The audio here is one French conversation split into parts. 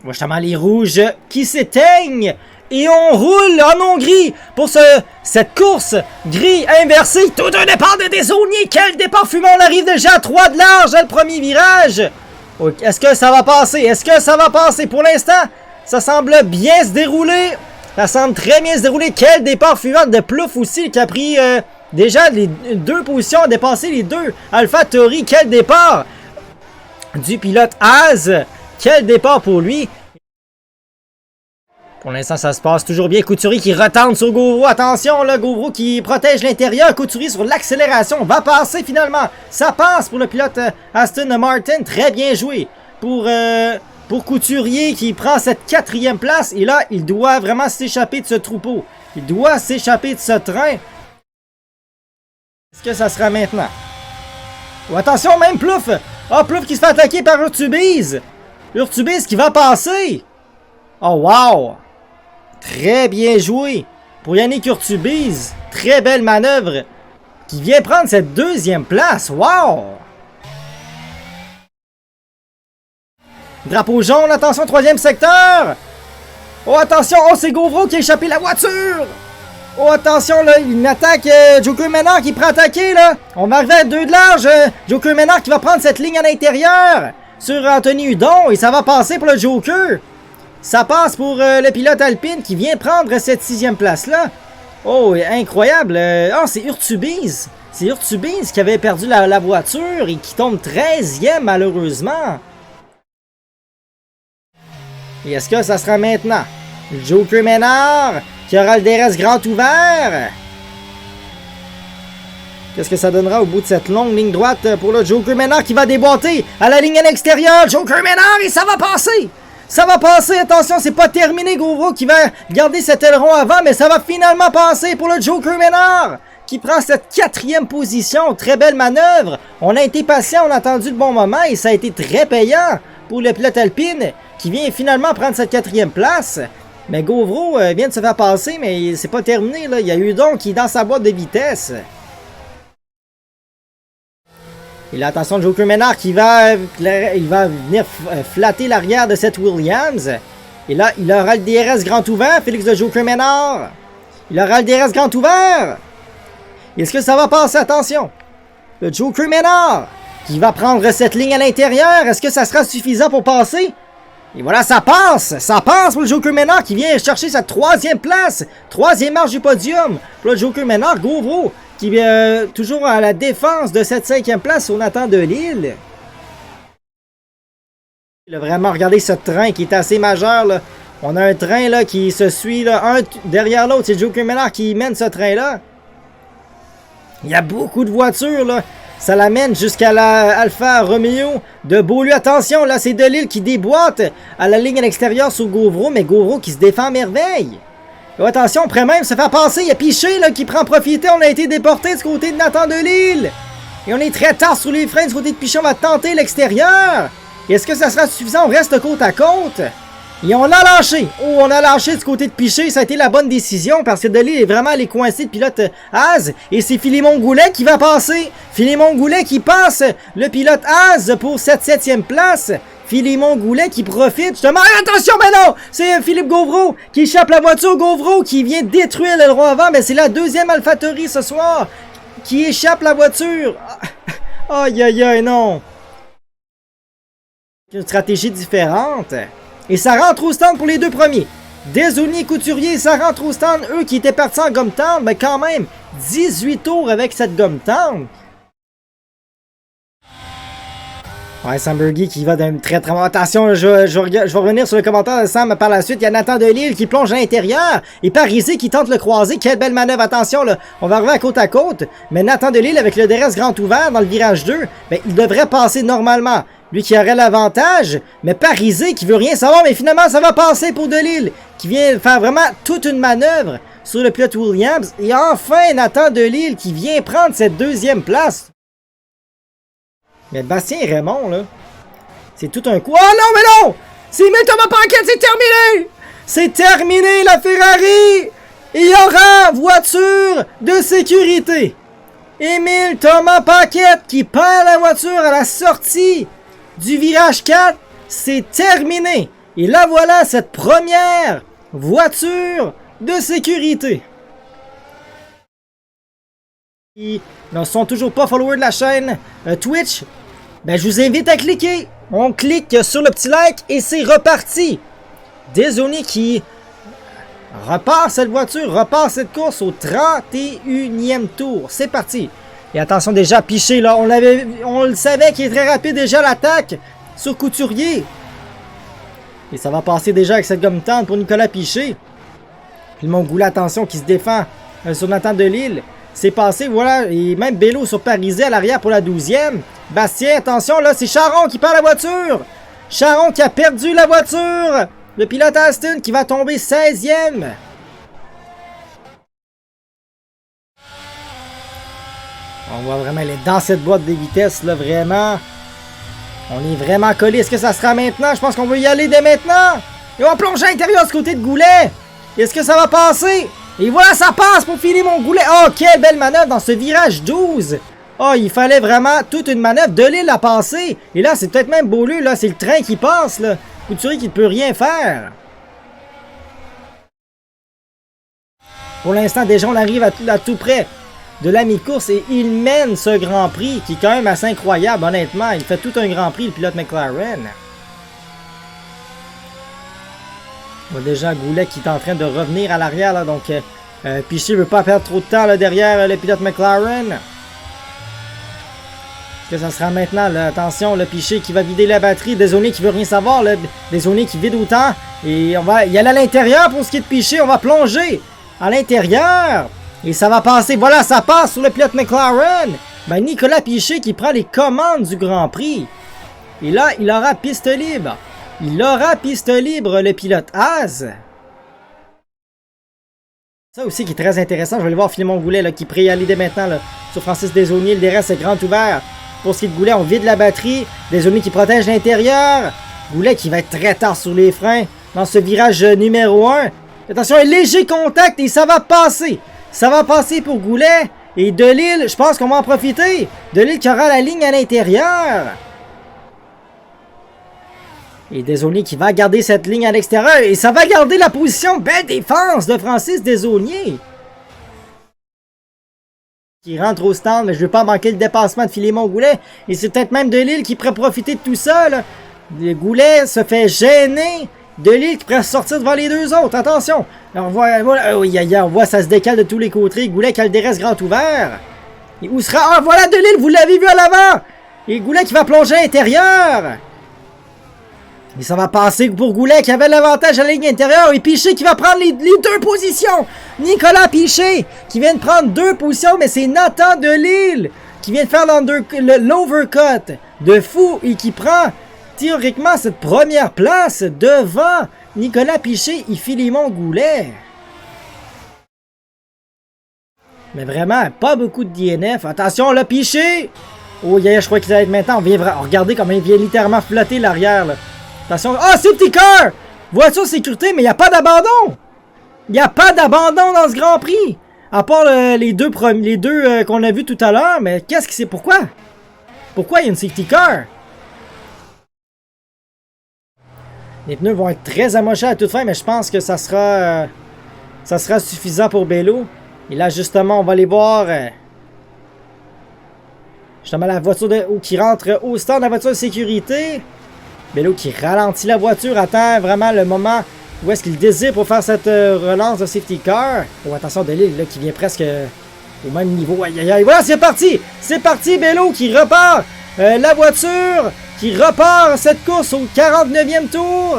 voit justement les rouges qui s'éteignent. Et on roule en Hongrie pour cette course gris inversée. Tout un départ de Desaulniers. Quel départ fumant. On arrive déjà à 3 de large à le premier virage. Est-ce que ça va passer? Est-ce que ça va passer? Pour l'instant, ça semble bien se dérouler. Ça semble très bien se dérouler. Quel départ fumant de Plouffe aussi qui a pris déjà les 2 positions, a dépassé les 2 AlphaTauri. Quel départ du pilote Az. Quel départ pour lui. Pour l'instant, ça se passe toujours bien. Couturier qui retente sur Gauvreau. Attention, là, Gauvreau qui protège l'intérieur. Couturier sur l'accélération. Va passer finalement. Ça passe pour le pilote Aston Martin. Très bien joué pour Couturier qui prend cette 4e place. Et là, il doit vraiment s'échapper de ce troupeau. Il doit s'échapper de ce train. Est-ce que ça sera maintenant? Oh, attention, même Plouffe. Ah, Plouffe qui se fait attaquer par Urtubise. Urtubise qui va passer. Oh, wow. Très bien joué pour Yannick Urtubise. Très belle manœuvre qui vient prendre cette 2e place. Wow! Drapeau jaune, attention, 3e secteur. Oh, attention, oh, c'est Gauvreau qui a échappé la voiture. Oh, attention, là, une attaque. Joker Ménard qui prend attaquer, là. On va arriver à 2 de large. Joker Ménard qui va prendre cette ligne à l'intérieur sur Anthony Hudon et ça va passer pour le Joker. Ça passe pour le pilote Alpine qui vient prendre cette 6e place-là. Oh, incroyable. Oh, c'est Urtubise. C'est Urtubise qui avait perdu la voiture et qui tombe 13e malheureusement. Et est-ce que ça sera maintenant? Joker Ménard qui aura le DRS grand ouvert. Qu'est-ce que ça donnera au bout de cette longue ligne droite pour le Joker Ménard qui va déboîter à la ligne à l'extérieur. Joker Ménard et ça va passer. Ça va passer, attention, c'est pas terminé, Gauvreau qui va garder cet aileron avant, mais ça va finalement passer pour le Joker Ménard qui prend cette 4e position. Très belle manœuvre. On a été patient, on a attendu le bon moment et ça a été très payant pour le pilote Alpine qui vient finalement prendre cette 4e place. Mais Gauvreau vient de se faire passer, mais c'est pas terminé, là. Il y a Hudon qui est dans sa boîte de vitesse. Et là, attention, Joker Ménard qui va venir flatter l'arrière de cette Williams. Et là, il aura le DRS grand ouvert, Félix de Joker Ménard. Il aura le DRS grand ouvert. Est-ce que ça va passer? Attention. Le Joker Ménard qui va prendre cette ligne à l'intérieur. Est-ce que ça sera suffisant pour passer? Et voilà, ça passe! Ça passe pour le Joker Ménard qui vient chercher sa 3e place. 3e marche du podium pour le Joker Ménard. Gauvreau qui est toujours à la défense de cette 5e place au Nathan Delisle. Il a vraiment regardé ce train qui est assez majeur, là. On a un train là qui se suit là, un derrière l'autre. C'est Joker Ménard qui mène ce train-là. Il y a beaucoup de voitures, là. Ça l'amène jusqu'à la Alfa Romeo de Beaulieu. Attention, là, c'est Delisle qui déboîte à la ligne à l'extérieur sur Gauvreau, mais Gauvreau qui se défend à merveille. Oh, attention, on pourrait même se faire passer. Il y a Piché là, qui prend profiter. On a été déporté du côté de Nathan Delisle. Et on est très tard sur les freins du côté de Piché. On va tenter l'extérieur. Est-ce que ça sera suffisant? On reste côte à côte. Et on a lâché. Oh, on a lâché du côté de Piché. Ça a été la bonne décision parce que Delisle est vraiment allé coincer le pilote Az. Et c'est Philémon Goulet qui va passer. Philémon Goulet qui passe le pilote Az pour cette 7e place. Philémon Goulet qui profite justement. Attention, mais non! C'est Philippe Gauvreau qui échappe la voiture. Gauvreau qui vient détruire l'aileron avant. Mais c'est la 2e AlphaTauri ce soir qui échappe la voiture. Aïe, aïe, aïe, non. Une stratégie différente. Et ça rentre au stand pour les 2 premiers. Desaulniers et Couturier, ça rentre au stand. Eux qui étaient partis en gomme tendre, mais quand même, 18 tours avec cette gomme tendre. Ouais, Sambergy qui va d'un très très bon. Attention, je vais revenir sur le commentaire de Sam par la suite. Il y a Nathan Delisle qui plonge à l'intérieur. Et Parisé qui tente le croiser. Quelle belle manœuvre. Attention, là, on va arriver à côte. Mais Nathan Delisle avec le DRS grand ouvert dans le virage 2, ben, il devrait passer normalement. Lui qui aurait l'avantage. Mais Parisé qui veut rien savoir. Mais finalement, ça va passer pour Delisle. Qui vient faire vraiment toute une manœuvre sur le pilote Williams. Et enfin, Nathan Delisle qui vient prendre cette 2e place. Mais Bastien et Raymond, là, c'est tout un coup. Oh non, mais non! C'est Émile Thomas Paquette, c'est terminé! C'est terminé, la Ferrari! Il y aura voiture de sécurité. Émile Thomas Paquette qui perd la voiture à la sortie du virage 4. C'est terminé. Et là voilà cette première voiture de sécurité. Qui ne sont toujours pas followers de la chaîne Twitch, ben je vous invite à cliquer. On clique sur le petit like et c'est reparti. Désolé qui repart cette voiture, repart cette course au 31e tour. C'est parti. Et attention déjà, Piché là, on le savait qu'il est très rapide déjà l'attaque sur Couturier. Et ça va passer déjà avec cette gomme tendre pour Nicolas Piché. Puis mon Goulet, attention, qui se défend sur Nathan Delisle. C'est passé, voilà, et même Bello sur Parisé à l'arrière pour la 12e. Bastien, attention, là, c'est Charon qui perd la voiture. Charon qui a perdu la voiture. Le pilote Aston qui va tomber 16e. On voit vraiment, elle est dans cette boîte de vitesse, là, vraiment. On est vraiment collé. Est-ce que ça sera maintenant? Je pense qu'on veut y aller dès maintenant. Et on va plonger à l'intérieur du côté de Goulet. Est-ce que ça va passer? Et voilà, ça passe pour filer mon Goulet. Oh, quelle belle manœuvre dans ce virage 12. Oh, il fallait vraiment toute une manœuvre. Delisle a passé. Et là, c'est peut-être même Beaulieu. Là, c'est le train qui passe. Là. Couturier qui ne peut rien faire. Pour l'instant, déjà, on arrive à tout près de la mi-course. Et il mène ce Grand Prix qui est quand même assez incroyable, honnêtement. Il fait tout un Grand Prix, le pilote McLaren. On voit déjà Goulet qui est en train de revenir à l'arrière, là, donc Piché ne veut pas perdre trop de temps là, derrière le pilote McLaren. Est-ce que ça sera maintenant, là, attention, le Piché qui va vider la batterie, Desaulniers qui veut rien savoir, Desaulniers qui vide autant, et on va y aller à l'intérieur pour ce qui est de Piché, on va plonger à l'intérieur, et ça va passer, voilà, ça passe sur le pilote McLaren. Ben, Nicolas Piché qui prend les commandes du Grand Prix, et là, il aura piste libre. Il aura piste libre, le pilote Haas. Ça aussi qui est très intéressant. Je vais aller voir Philémon Goulet là, qui prie aller dès maintenant là, sur Francis Desaulniers. Le DRS est grand ouvert. Pour ce qui est de Goulet, on vide la batterie. Desaulniers qui protège l'intérieur. Goulet qui va être très tard sur les freins dans ce virage numéro 1. Attention, un léger contact et ça va passer. Ça va passer pour Goulet. Et Delisle, je pense qu'on va en profiter. Delisle qui aura la ligne à l'intérieur. Et Desaulniers qui va garder cette ligne à l'extérieur. Et ça va garder la position. Belle défense de Francis Desaulniers. Qui rentre au stand. Mais je ne veux pas manquer le dépassement de Philémon Goulet. Et c'est peut-être même Delisle qui pourrait profiter de tout ça. Là. Goulet se fait gêner. Delisle qui pourrait sortir devant les deux autres. Attention. On voit, voilà, on voit ça se décale de tous les côtés. Goulet qui a le DRS grand ouvert. Et où sera... Ah, voilà Delisle. Vous l'avez vu à l'avant. Et Goulet qui va plonger à l'intérieur. Et ça va passer pour Goulet qui avait l'avantage à la ligne intérieure. Et Piché qui va prendre les deux positions. Nicolas Piché qui vient de prendre 2 positions. Mais c'est Nathan Delisle qui vient de faire l'overcut de fou. Et qui prend théoriquement cette première place devant Nicolas Piché et Philémon Goulet. Mais vraiment, pas beaucoup de DNF. Attention, là, Piché. Oh, yeah, je crois qu'il va être maintenant. Regardez comment il vient littéralement flotter l'arrière, là. Attention. Oh, safety car! Voiture sécurité, mais il n'y a pas d'abandon! Il n'y a pas d'abandon dans ce Grand Prix! À part les deux qu'on a vus tout à l'heure, mais qu'est-ce que c'est? Pourquoi? Pourquoi il y a une safety car? Les pneus vont être très amochés à toute fin, mais je pense que ça sera suffisant pour Bello. Et là, justement, on va aller voir... justement, la voiture qui rentre au stand, la voiture de sécurité. Bello qui ralentit la voiture, attend vraiment le moment où est-ce qu'il désire pour faire cette relance de safety car. Oh, attention, Delisle là qui vient presque au même niveau. Aïe, aïe, aïe. Voilà, c'est parti! C'est parti, Bello qui repart la voiture, qui repart cette course au 49e tour.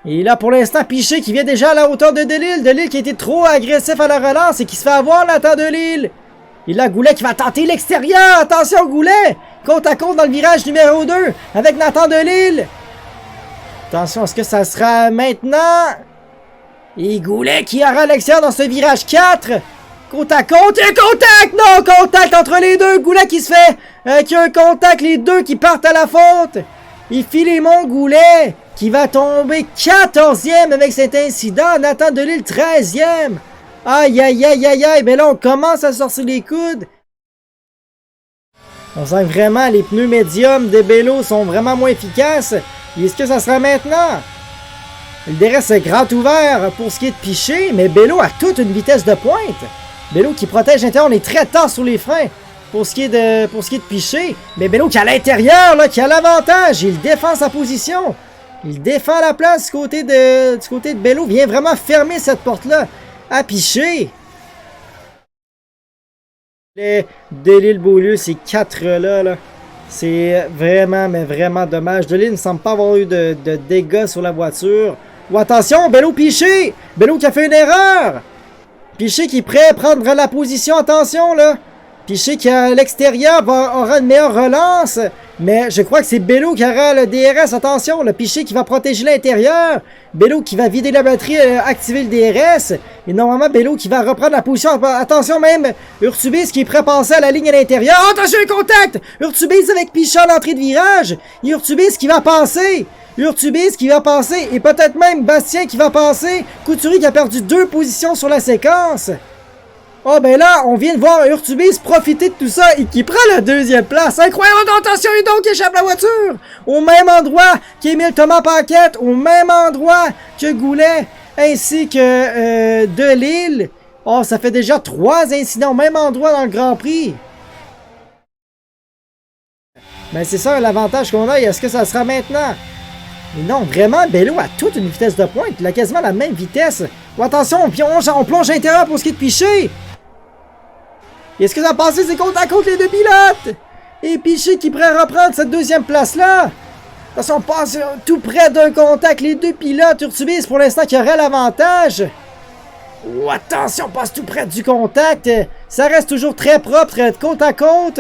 Et là, pour l'instant, Piché qui vient déjà à la hauteur de Delisle. Delisle qui a été trop agressif à la relance et qui se fait avoir Nathan Delisle. Et là, Goulet qui va tenter l'extérieur. Attention, Goulet! Côte à côte dans le virage numéro 2 avec Nathan Delisle. Attention, est-ce que ça sera maintenant? Et Goulet qui aura l'extérieur dans ce virage 4. Côte à côte. Et contact! Non, contact entre les deux. Goulet qui se fait... qui a un contact. Les deux qui partent à la faute. Et Philémon Goulet qui va tomber 14e avec cet incident. Nathan Delisle 13e. Aïe, aïe, aïe, aïe, aïe. Mais là, on commence à sortir les coudes. On sent vraiment les pneus médiums de Bello sont vraiment moins efficaces. Et est-ce que ça sera maintenant? Le DRS est grand ouvert pour ce qui est de Piché, mais Bello a toute une vitesse de pointe. Bello qui protège l'intérieur, on est très tard sur les freins pour ce qui est de Piché. Mais Bello qui est à l'intérieur, là, qui a l'avantage. Il défend sa position. Il défend la place du côté de Bello. Vient vraiment fermer cette porte-là à Piché. Delisle-Beaulieu, ces 4-là, là, c'est vraiment, mais vraiment dommage. Delisle ne semble pas avoir eu de dégâts sur la voiture. Ou attention, Bello Piché! Bello qui a fait une erreur! Piché qui est prêt à prendre la position, attention là! Piché qui à l'extérieur aura une meilleure relance, mais je crois que c'est Bello qui aura le DRS, attention, le Piché qui va protéger l'intérieur, Bello qui va vider la batterie, activer le DRS, et normalement Bello qui va reprendre la position, attention même, Urtubis qui est prêt à passer à la ligne à l'intérieur, oh, attention le contact! Urtubis avec Piché à l'entrée de virage, Urtubis qui va passer! Urtubis qui va passer, et peut-être même Bastien qui va passer, Couturier qui a perdu 2 positions sur la séquence. Oh ben là, on vient de voir Urtubis profiter de tout ça et qui prend la 2e place. Incroyable, attention, et donc échappe la voiture. Au même endroit qu'Émile Thomas Paquette, au même endroit que Goulet, ainsi que Delisle. Oh, ça fait déjà 3 incidents au même endroit dans le Grand Prix. Ben c'est ça l'avantage qu'on a, et est-ce que ça sera maintenant? Mais non, vraiment, Bello a toute une vitesse de pointe. Il a quasiment la même vitesse. Oh, attention, on plonge à l'intérieur pour ce qui est de Piché. Est-ce que ça a passé? C'est côte à côte les 2 pilotes. Et Piché qui pourrait reprendre cette 2e place-là. Attention, on passe tout près d'un contact. Les 2 pilotes, Urtubis pour l'instant qui aurait l'avantage. Oh, attention, on passe tout près du contact. Ça reste toujours très propre, très côte à côte.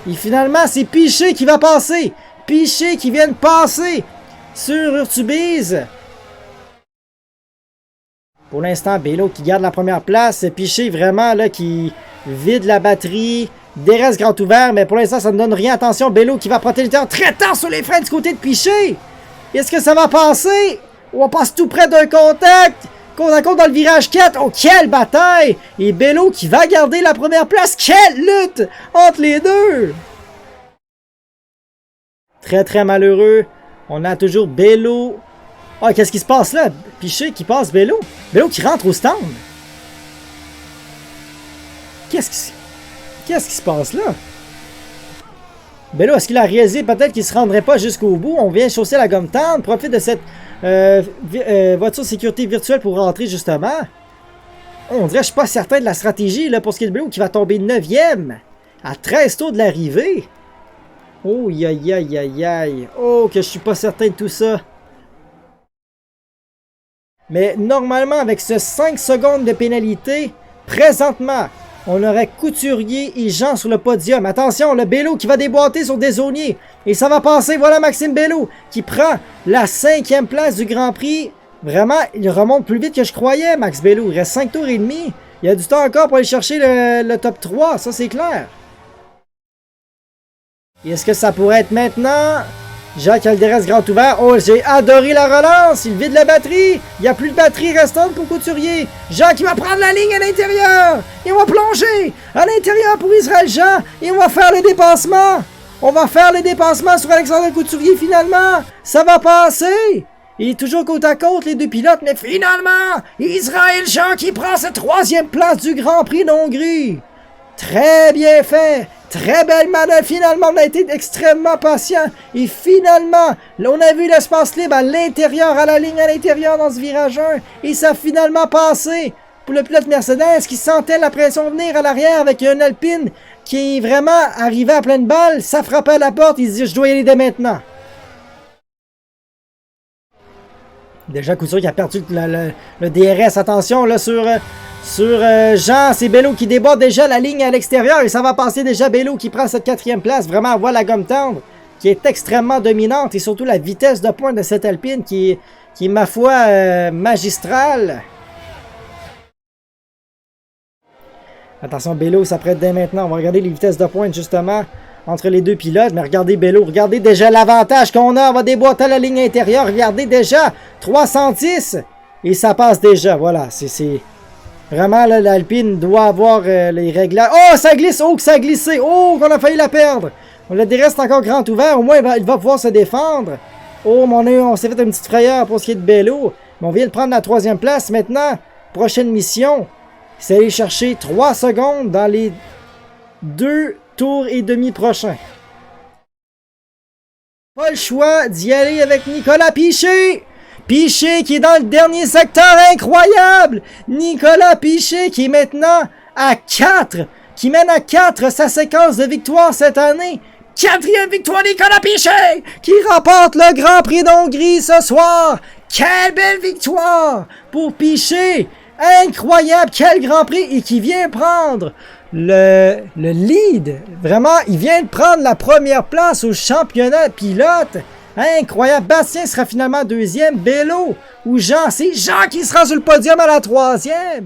Et finalement, c'est Piché qui va passer. Piché qui vient de passer sur Urtubis. Pour l'instant, Bello qui garde la première place. Piché vraiment là qui vide la batterie. DRS grand ouvert, mais pour l'instant, ça ne donne rien. Attention, Bello qui va protéger très tard sur les freins du côté de Piché. Est-ce que ça va passer? On passe tout près d'un contact. Côte à côte dans le virage 4. Oh, quelle bataille! Et Bello qui va garder la première place. Quelle lutte entre les deux! Très, très malheureux. On a toujours Bello. Ah, oh, qu'est-ce qui se passe là? Piché qui passe Bello. Bello qui rentre au stand. Qu'est-ce qui se passe là? Bello, est-ce qu'il a réalisé peut-être qu'il ne se rendrait pas jusqu'au bout? On vient chausser la gomme tendre. Profite de cette voiture de sécurité virtuelle pour rentrer justement. Oh, on dirait que je ne suis pas certain de la stratégie là, pour ce qui est de Bello qui va tomber 9e. À 13 tours de l'arrivée. Oh, aïe, aïe, aïe, aïe. Oh, que je suis pas certain de tout ça. Mais normalement, avec ce 5 secondes de pénalité, présentement, on aurait Couturier et Jean sur le podium. Attention, le Bello qui va déboîter sur Desaulniers. Et ça va passer. Voilà Maxime Bello qui prend la 5e place du Grand Prix. Vraiment, il remonte plus vite que je croyais, Max Bello. Il reste 5 tours et demi. Il y a du temps encore pour aller chercher le top 3. Ça, c'est clair. Est-ce que ça pourrait être maintenant? Jacques Alderès grand ouvert. Oh, j'ai adoré la relance. Il vide la batterie. Il n'y a plus de batterie restante pour Couturier. Jacques qui va prendre la ligne à l'intérieur. Et on va plonger à l'intérieur pour Israël Jean. Et on va faire le dépassement. On va faire le dépassement sur Alexandre Couturier finalement. Ça va passer. Il est toujours côte à côte les 2 pilotes. Mais finalement, Israël Jean qui prend cette 3e place du Grand Prix d'Hongrie. Très bien fait. Très belle manœuvre. Finalement, on a été extrêmement patient. Et finalement, on a vu l'espace libre à l'intérieur, à la ligne à l'intérieur dans ce virage 1. Et ça a finalement passé pour le pilote Mercedes qui sentait la pression venir à l'arrière avec un Alpine qui est vraiment arrivé à pleine balle. Ça frappait à la porte. Il se dit, je dois y aller dès maintenant. Déjà, Couturier qui a perdu le DRS. Attention, là, sur Jean, c'est Bello qui déborde déjà la ligne à l'extérieur et ça va passer déjà Bello qui prend cette 4e place. Vraiment, on voit la gomme tendre qui est extrêmement dominante et surtout la vitesse de pointe de cette Alpine qui est ma foi, magistrale. Attention, Bello s'apprête dès maintenant. On va regarder les vitesses de pointe justement entre les 2 pilotes. Mais regardez Bello, regardez déjà l'avantage qu'on a. On va déboîter la ligne intérieure. Regardez déjà, 310 et ça passe déjà. Voilà, c'est... Vraiment, l'Alpine doit avoir les réglages. Oh, ça glisse! Oh, que ça a glissé! Oh, qu'on a failli la perdre! Le DRS est encore grand ouvert. Au moins, il va pouvoir se défendre. Oh, on s'est fait une petite frayeur pour ce qui est de Bello. Mais on vient de prendre la 3e place maintenant. Prochaine mission, c'est aller chercher 3 secondes dans les 2 tours et demi prochains. Pas le choix d'y aller avec Nicolas Piché. Piché qui est dans le dernier secteur, incroyable. Nicolas Piché qui est maintenant à 4. Qui mène à 4 sa séquence de victoire cette année. 4e victoire Nicolas Piché qui remporte le Grand Prix d'Hongrie ce soir. Quelle belle victoire pour Piché. Incroyable, quel Grand Prix et qui vient prendre le lead. Vraiment, il vient de prendre la première place au championnat pilote. Incroyable. Bastien sera finalement 2e. Bello ou Jean, c'est Jean qui sera sur le podium à la 3e.